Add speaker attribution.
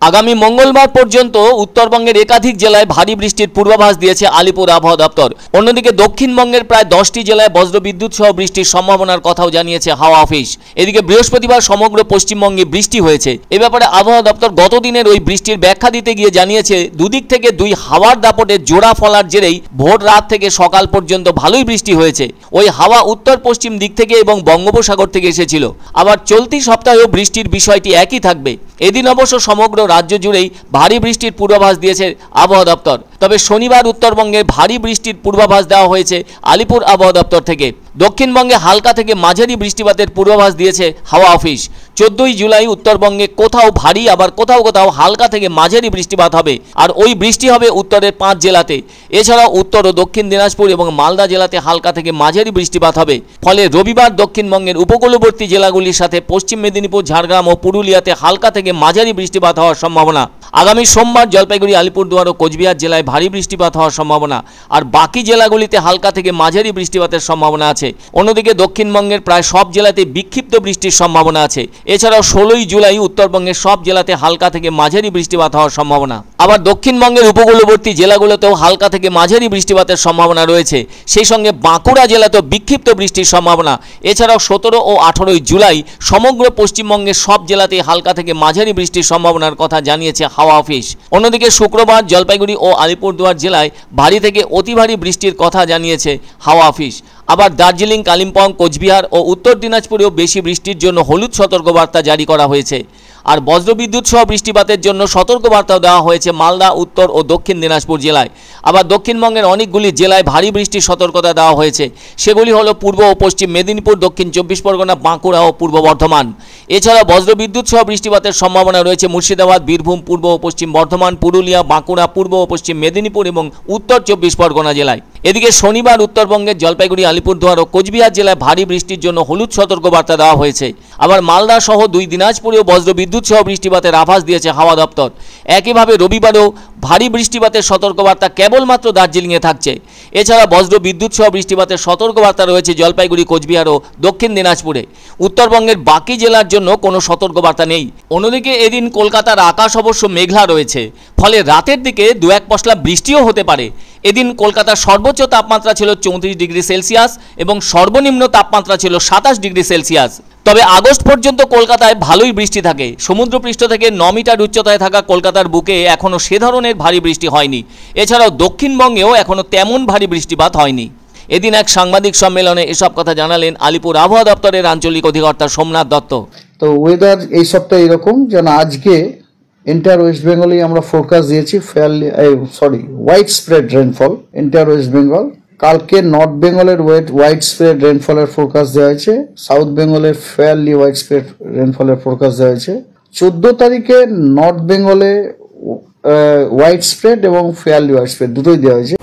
Speaker 1: আগামী মঙ্গলবার পর্যন্ত উত্তরবঙ্গের একাধিক জেলায় ভারী বৃষ্টির পূর্বাভাস দিয়েছে আলিপুর আবহাওয়া দপ্তর। অন্যদিকে দক্ষিণবঙ্গের প্রায় 10টি জেলায় বজ্রবিদ্যুৎ সহ বৃষ্টির সম্ভাবনার কথাও জানিয়েছে হাওয়া অফিস। এদিকে বৃহস্পতিবার সমগ্র পশ্চিমবঙ্গে বৃষ্টি হয়েছে। এ ব্যাপারে আবহাওয়া দপ্তর গতদিনের ওই বৃষ্টির ব্যাখ্যা দিতে গিয়ে জানিয়েছে, দুদিক থেকে দুই হাওয়ার দাপটে জোড়া ফলার জেরেই ভোর রাত থেকে সকাল পর্যন্ত ভালোই বৃষ্টি হয়েছে। ওই হাওয়া উত্তর পশ্চিম দিক থেকে এবং বঙ্গোপসাগর থেকে এসেছিল। আবার চলতি সপ্তাহেও বৃষ্টির বিষয়টি একই থাকবে। এদিন অবশ্য সমগ্র রাজ্য জুড়েই ভারী বৃষ্টির পূর্বাভাস দিয়েছে আবহাওয়া দপ্তর। তবে শনিবার উত্তরবঙ্গে ভারী বৃষ্টির পূর্বাভাস দেওয়া হয়েছে আলিপুর আবহাওয়া দপ্তর থেকে। দক্ষিণবঙ্গে হালকা থেকে মাঝারি বৃষ্টিপাতের পূর্বাভাস দিয়েছে হাওয়া অফিস। 14ই জুলাই উত্তরবঙ্গে কোথাও ভারী আবার কোথাও কোথাও হালকা থেকে মাঝারি বৃষ্টিপাত হবে। আর ওই বৃষ্টি হবে উত্তরের 5 জেলাতে। এছাড়াও উত্তর ও দক্ষিণ দিনাজপুর এবং মালদা জেলাতে হালকা থেকে মাঝারি বৃষ্টিপাত হবে। ফলে রবিবার দক্ষিণবঙ্গের উপকূলবর্তী জেলাগুলির সাথে পশ্চিম মেদিনীপুর, ঝাড়গ্রাম ও পুরুলিয়াতে হালকা থেকে মাঝারি বৃষ্টিপাত হওয়ার সম্ভাবনা। আগামী সোমবার জলপাইগুড়ি, আলিপুরদুয়ার ও কোচবিহার জেলায় ভারী বৃষ্টিপাত হওয়ার সম্ভাবনা। আর বাকি জেলাগুলিতে হালকা থেকে মাঝারি বৃষ্টিপাতের সম্ভাবনা আছে। অন্যদিকে দক্ষিণবঙ্গের প্রায় সব জেলাতে বিক্ষিপ্ত বৃষ্টির সম্ভাবনা আছে। এছাড়াও 16ই জুলাই উত্তরবঙ্গের সব জেলাতে হালকা থেকে মাঝারি বৃষ্টিপাত হওয়ার সম্ভাবনা। আবার দক্ষিণবঙ্গের উপকূলবর্তী জেলাগুলোতেও হালকা থেকে মাঝারি বৃষ্টিপাতের সম্ভাবনা রয়েছে। সেই সঙ্গে বাঁকুড়া জেলাতেও বিক্ষিপ্ত বৃষ্টির সম্ভাবনা। এছাড়াও 17 ও 18ই জুলাই সমগ্র পশ্চিমবঙ্গের সব জেলাতেই হালকা থেকে মাঝারি বৃষ্টির সম্ভাবনার কথা জানিয়েছে হাওয়া অফিস। অন্যদিকে শুক্রবার জলপাইগুড়ি ও আলিপুরদুয়ার জেলায় ভারী থেকে অতি ভারী বৃষ্টির কথা জানিয়েছে হাওয়া অফিস। আবার দার্জিলিং, কালিম্পং, কোচবিহার ও উত্তর দিনাজপুরেও বেশি বৃষ্টির জন্য হলুদ সতর্কবার্তা জারি করা হয়েছে। আর বজ্রবিদ্যুৎ সহ বৃষ্টিপাতের জন্য সতর্কবার্তাও দেওয়া হয়েছে মালদা, উত্তর ও দক্ষিণ দিনাজপুর জেলায়। আবার দক্ষিণবঙ্গের অনেকগুলি জেলায় ভারী বৃষ্টির সতর্কতা দেওয়া হয়েছে। সেগুলি হলো পূর্ব ও পশ্চিম মেদিনীপুর, দক্ষিণ 24 পরগনা, বাঁকুড়া ও পূর্ব বর্ধমান। এছাড়া বজ্রবিদ্যুৎ সহ বৃষ্টিপাতের সম্ভাবনা রয়েছে মুর্শিদাবাদ, বীরভূম, পূর্ব ও পশ্চিম বর্ধমান, পুরুলিয়া, বাঁকুড়া, পূর্ব ও পশ্চিম মেদিনীপুর এবং উত্তর 24 পরগনা জেলায়। এদিকে শনিবার উত্তরবঙ্গের জলপাইগুড়ি, আলিপুরদুয়ার ও কোচবিহার জেলায় ভারী বৃষ্টির জন্য হলুদ সতর্কবার্তা দেওয়া হয়েছে। আবার মালদা সহ 2 দিনাজপুরেও বজ্রবিদ্যুৎ সহ বৃষ্টিপাতের আভাস দিয়েছে হাওয়া দপ্তর। একইভাবে রবিবারেও ভারী বৃষ্টিপাতের সতর্কবার্তা কেবলমাত্র দার্জিলিংয়ে থাকছে। এছাড়া বজ্রবিদ্যুৎ সহ বৃষ্টিপাতের সতর্কবার্তা রয়েছে জলপাইগুড়ি, কোচবিহার ও দক্ষিণ দিনাজপুরে। উত্তরবঙ্গের বাকি জেলার জন্য কোনো সতর্কবার্তা নেই। অন্যদিকে এদিন কলকাতার আকাশ অবশ্য মেঘলা রয়েছে। ফলে রাতের দিকে 2-1 পশলা বৃষ্টিও হতে পারে। এদিন কলকাতার সর্বোচ্চ তাপমাত্রা ছিল 34 ডিগ্রি সেলসিয়াস এবং সর্বনিম্ন তাপমাত্রা ছিল 27 ডিগ্রি সেলসিয়াস। তবে আগস্ট পর্যন্ত কলকাতায় ভালোই বৃষ্টি থাকে। সমুদ্রপৃষ্ঠ থেকে 9 মিটার উচ্চতায় থাকা কলকাতার বুকে এখনও সে ধরনের ভারী বৃষ্টি হয়নি। এছাড়াও দক্ষিণবঙ্গেও এখনও তেমন ভারী বৃষ্টিপাত হয়নি। এদিন এক সাংবাদিক সম্মেলনে এসব কথা জানালেন আলিপুর আবহাওয়া দপ্তরের আঞ্চলিক অধিকর্তা সোমনাথ দত্ত।
Speaker 2: তো ওয়েদার এই সপ্তাহে এরকম, যেন আজকে এন্টায়ার ওয়েস্ট বেঙ্গলেই আমরা ফোরকাস্ট দিয়েছি white spread rainfall entire West Bengal. কালকে নর্থ বেঙ্গলের হোয়াইট স্প্রেড রেনফলের ফোরকাস্ট দেওয়া হয়েছে। সাউথ বেঙ্গলের ফেয়ারলি হোয়াইট স্প্রেড রেনফলের ফোরকাস্ট দেওয়া হয়েছে। 14 তারিখে নর্থ বেঙ্গলে হোয়াইট স্প্রেড এবং ফেয়ারলি হোয়াইট স্প্রেড দুটোই দেওয়া হয়েছে।